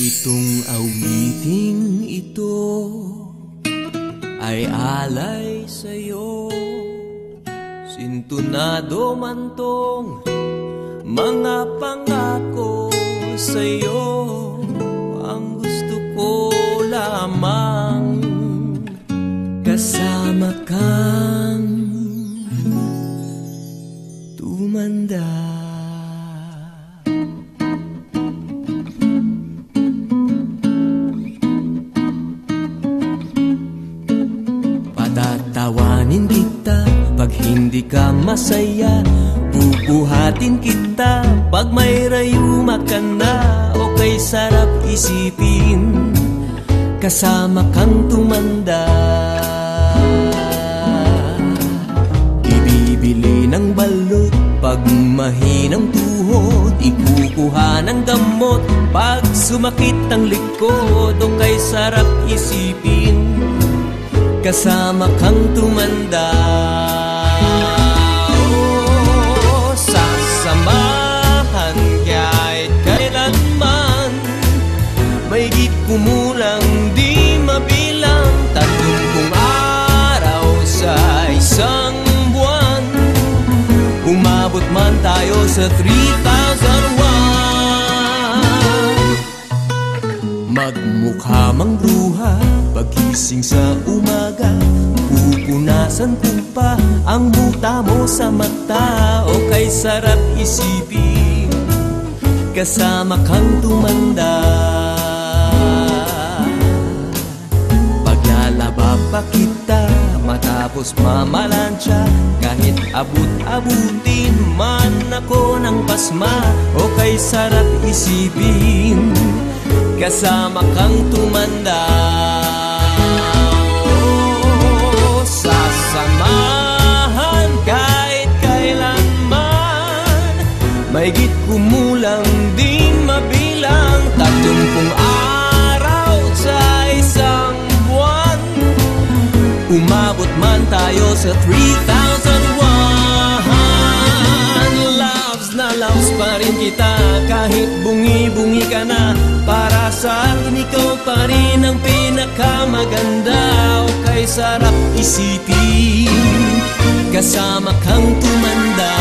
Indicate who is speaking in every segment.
Speaker 1: Itong awiting ito ay alay sa'yo, sintunado man tong mga pangako sa'yo. Ang gusto ko lamang kasama kang tumanda. Patatawanin kita pag hindi ka masaya, bubuhatin kita pag may rayuma ka na. O kay sarap isipin kasama kang tumanda. Ibibili ng balot pag mahinang tuhod, ikukuha ng gamot pag sumakit ang likod. O kay sarap isipin kasama kang tumanda. Oh, sasamahan kahit kailanman, may di kumulang di mabilang, 30 araw sa isang buwan. Umabot man tayo sa 3,001. Magmukha mang bruha pagising sa umaga, pupunasan ko pa ang buta mo sa mata. O kay sarap isipin kasama kang tumanda. Paglalaba pa kita matapos mamalansya, kahit abut-abutin man ako ng pasma. O kay sarap isipin kasama kang tumanda. Oh, sasamahan kahit kailanman, mahigit kumulang di mabilang, 30 araw sa isang buwan. Umabot man tayo sa 3,001. Loves na loves pa rin kita kahit bungi-bungi ka na. Para sa akin ikaw pa rin ang pinakamaganda. O kay sarap isipin kasama kang tumanda.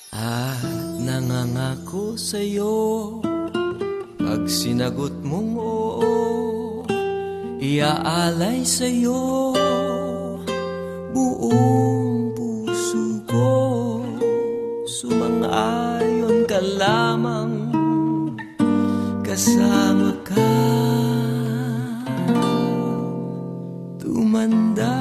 Speaker 1: At nangangako sa'yo, pag sinagot mong oo, iaalay sa'yo buong puso ko. Sumang-ayon ka lamang kasama ka tumanda.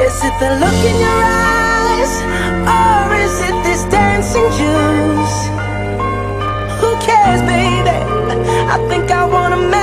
Speaker 2: Is it the look in your eyes, or is it this dancing juice? Who cares, baby? I think I wanna marry you.